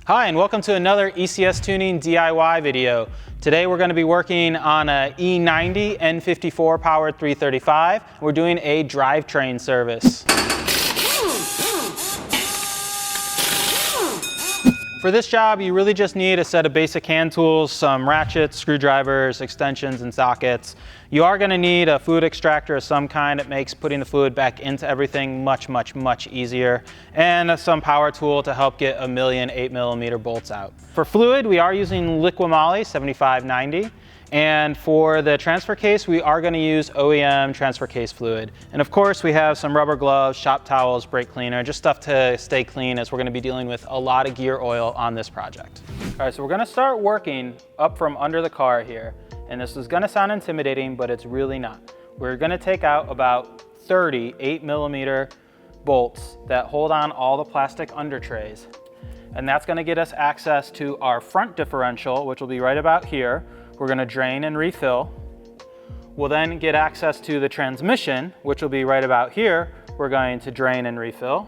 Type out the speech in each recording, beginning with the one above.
Hi, and welcome to another ECS Tuning DIY video. Today we're going to be working on a E90 N54 powered 335. We're doing a drivetrain service. For this job, you really just need a set of basic hand tools, some ratchets, screwdrivers, extensions, and sockets. You are going to need a fluid extractor of some kind. It makes putting the fluid back into everything much easier, and some power tool to help get a million 8mm bolts out. For fluid, we are using Liqui-Moly 7590. And for the transfer case, we are going to use OEM transfer case fluid. And of course, we have some rubber gloves, shop towels, brake cleaner, just stuff to stay clean, as we're going to be dealing with a lot of gear oil on this project. All right, so we're going to start working up from under the car here. And this is going to sound intimidating, but it's really not. We're going to take out about 30 8mm bolts that hold on all the plastic under trays. And that's going to get us access to our front differential, which will be right about here. We're going to drain and refill. We'll then get access to the transmission, which will be right about here. We're going to drain and refill.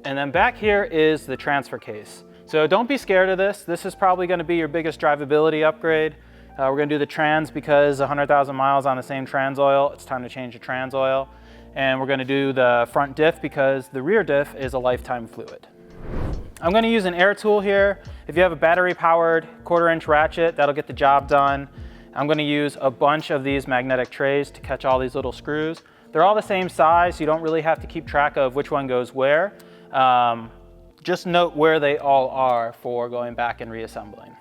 And then back here is the transfer case. So don't be scared of this. This is probably going to be your biggest drivability upgrade. We're going to do the trans because 100,000 miles on the same trans oil, it's time to change the trans oil. And we're going to do the front diff because the rear diff is a lifetime fluid. I'm going to use an air tool here. If you have a battery powered 1/4-inch ratchet, that'll get the job done. I'm going to use a bunch of these magnetic trays to catch all these little screws. They're all the same size, so you don't really have to keep track of which one goes where. Just note where they all are for going back and reassembling.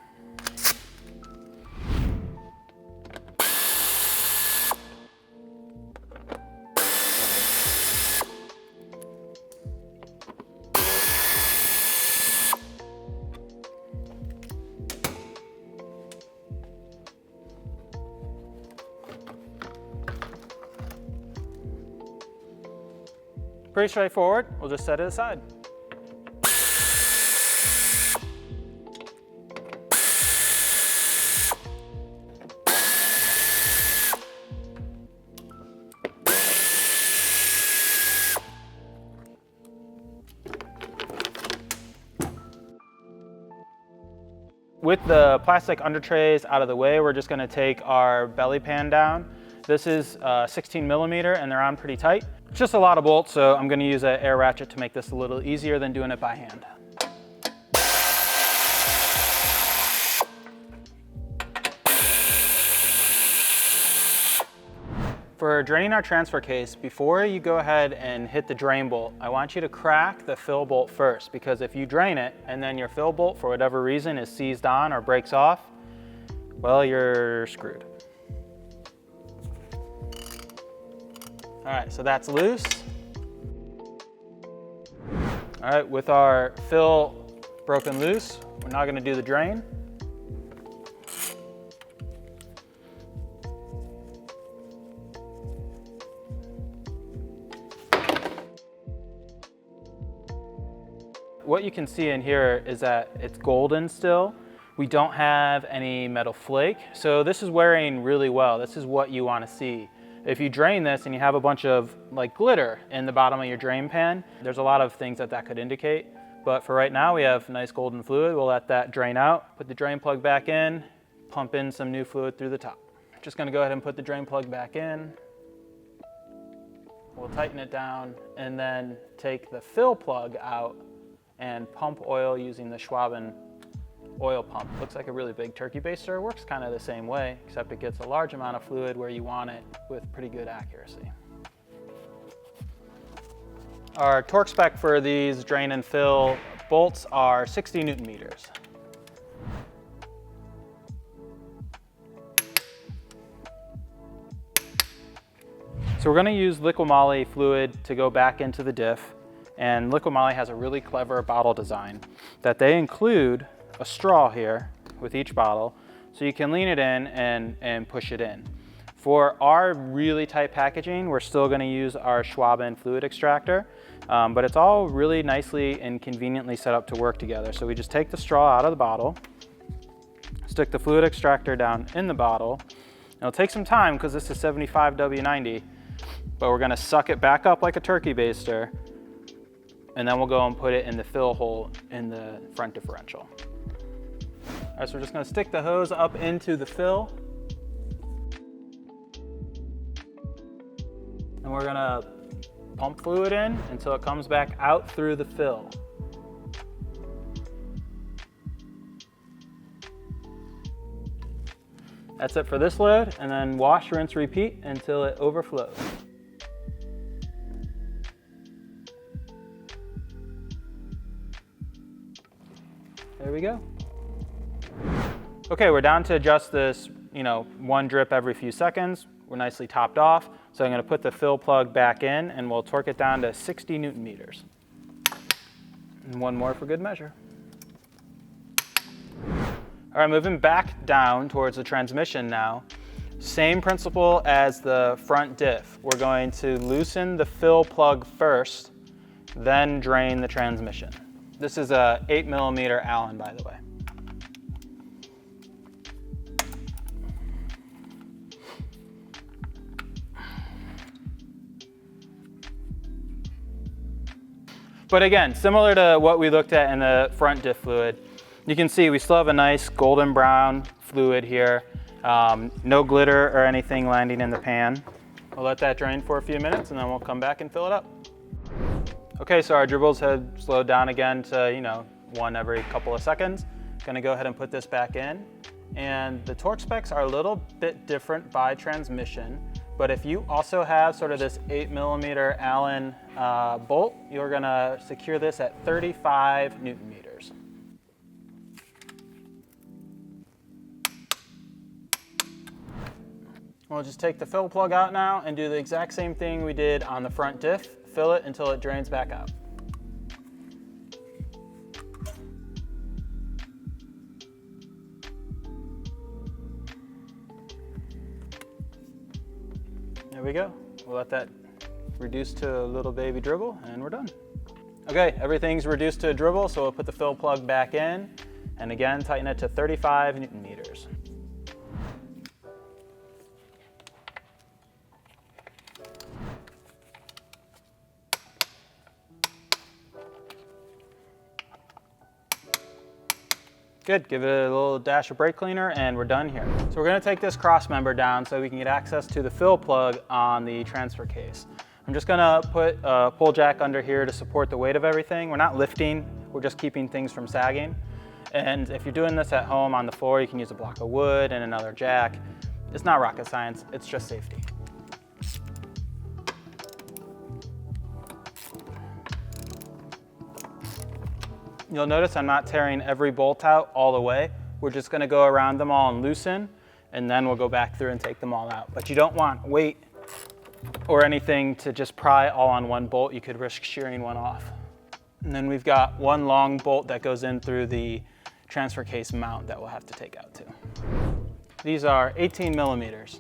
Pretty straightforward. We'll just set it aside. With the plastic under trays out of the way, we're just going to take our belly pan down. This is 16mm and they're on pretty tight. It's just a lot of bolts, so I'm going to use an air ratchet to make this a little easier than doing it by hand. For draining our transfer case, before you go ahead and hit the drain bolt, I want you to crack the fill bolt first, because if you drain it and then your fill bolt for whatever reason is seized on or breaks off, well, you're screwed. All right, so that's loose. All right, with our fill broken loose, we're now going to do the drain. What you can see in here is that it's golden still. We don't have any metal flake, so this is wearing really well. This is what you want to see. If you drain this and you have a bunch of like glitter in the bottom of your drain pan, there's a lot of things that could indicate. But for right now, we have nice golden fluid. We'll let that drain out, put the drain plug back in, pump in some new fluid through the top. Just gonna go ahead and put the drain plug back in. We'll tighten it down and then take the fill plug out and pump oil using the Schwaben oil pump. Looks like a really big turkey baster. It works kind of the same way, except it gets a large amount of fluid where you want it with pretty good accuracy. Our torque spec for these drain and fill bolts are 60 Newton meters. So we're going to use Liqui-Moly fluid to go back into the diff, and Liqui-Moly has a really clever bottle design that they include a straw here with each bottle, so you can lean it in and push it in. For our really tight packaging, we're still going to use our Schwaben fluid extractor, but it's all really nicely and conveniently set up to work together. So we just take the straw out of the bottle, stick the fluid extractor down in the bottle. It'll take some time because this is 75W90, but we're going to suck it back up like a turkey baster, and then we'll go and put it in the fill hole in the front differential. All right, so we're just gonna stick the hose up into the fill. And we're gonna pump fluid in until it comes back out through the fill. That's it for this load, and then wash, rinse, repeat until it overflows. There we go. Okay, we're down to just this, one drip every few seconds. We're nicely topped off. So I'm gonna put the fill plug back in and we'll torque it down to 60 Newton meters. And one more for good measure. All right, moving back down towards the transmission now. Same principle as the front diff. We're going to loosen the fill plug first, then drain the transmission. This is a 8mm Allen, by the way. But again, similar to what we looked at in the front diff fluid, you can see we still have a nice golden brown fluid here. No glitter or anything landing in the pan. We'll let that drain for a few minutes and then we'll come back and fill it up. Okay, so our dribbles have slowed down again to, one every couple of seconds. Gonna go ahead and put this back in. And the torque specs are a little bit different by transmission, but if you also have sort of this 8mm Allen bolt, you're gonna secure this at 35 Newton meters. We'll just take the fill plug out now and do the exact same thing we did on the front diff. Fill it until it drains back out. There we go. We'll let that reduce to a little baby dribble and we're done. Okay, everything's reduced to a dribble, so we'll put the fill plug back in and again, tighten it to 35 Newton meters. Good, give it a little dash of brake cleaner and we're done here. So we're gonna take this cross member down so we can get access to the fill plug on the transfer case. I'm just gonna put a pull jack under here to support the weight of everything. We're not lifting, we're just keeping things from sagging. And if you're doing this at home on the floor, you can use a block of wood and another jack. It's not rocket science, it's just safety. You'll notice I'm not tearing every bolt out all the way. We're just gonna go around them all and loosen, and then we'll go back through and take them all out. But you don't want weight or anything to just pry all on one bolt. You could risk shearing one off. And then we've got one long bolt that goes in through the transfer case mount that we'll have to take out too. These are 18mm.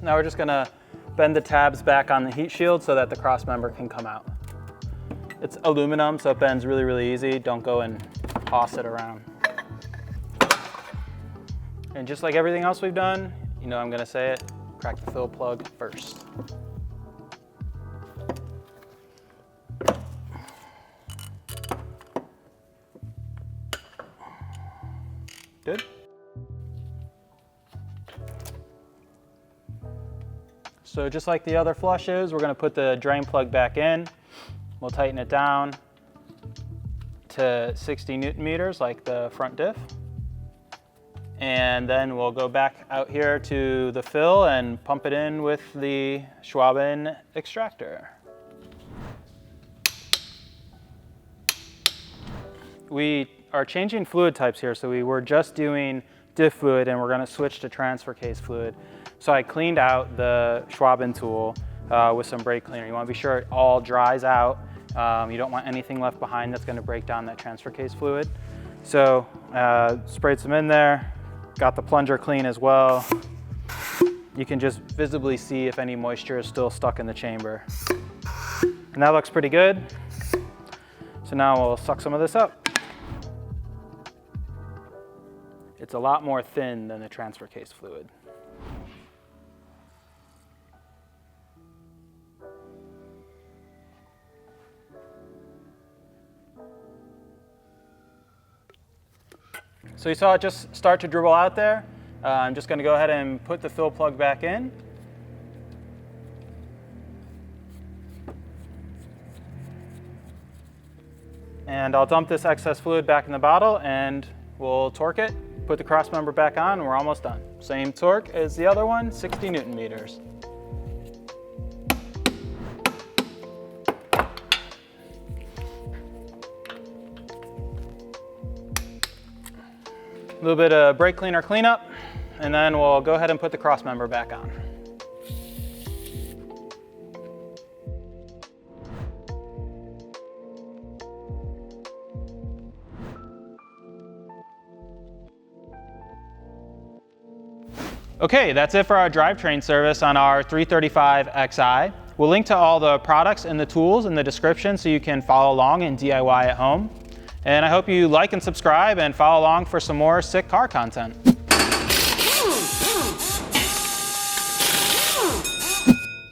Now we're just gonna bend the tabs back on the heat shield so that the cross member can come out. It's aluminum, so it bends really, really easy. Don't go and toss it around. And just like everything else we've done, I'm gonna say it, crack the fill plug first. Good. So just like the other flushes, we're gonna put the drain plug back in. We'll tighten it down to 60 Newton meters like the front diff. And then we'll go back out here to the fill and pump it in with the Schwaben extractor. We are changing fluid types here, so we were just doing diff fluid and we're gonna switch to transfer case fluid. So I cleaned out the Schwaben tool with some brake cleaner. You wanna be sure it all dries out. You don't want anything left behind that's gonna break down that transfer case fluid. So sprayed some in there, got the plunger clean as well. You can just visibly see if any moisture is still stuck in the chamber. And that looks pretty good. So now we'll suck some of this up. It's a lot more thin than the transfer case fluid. So you saw it just start to dribble out there. I'm just going to go ahead and put the fill plug back in. And I'll dump this excess fluid back in the bottle and we'll torque it, put the cross member back on, and we're almost done. Same torque as the other one, 60 Newton meters. A little bit of brake cleaner cleanup, and then we'll go ahead and put the cross member back on. Okay, that's it for our drivetrain service on our 335xi. We'll link to all the products and the tools in the description so you can follow along and DIY at home. And I hope you like and subscribe and follow along for some more sick car content.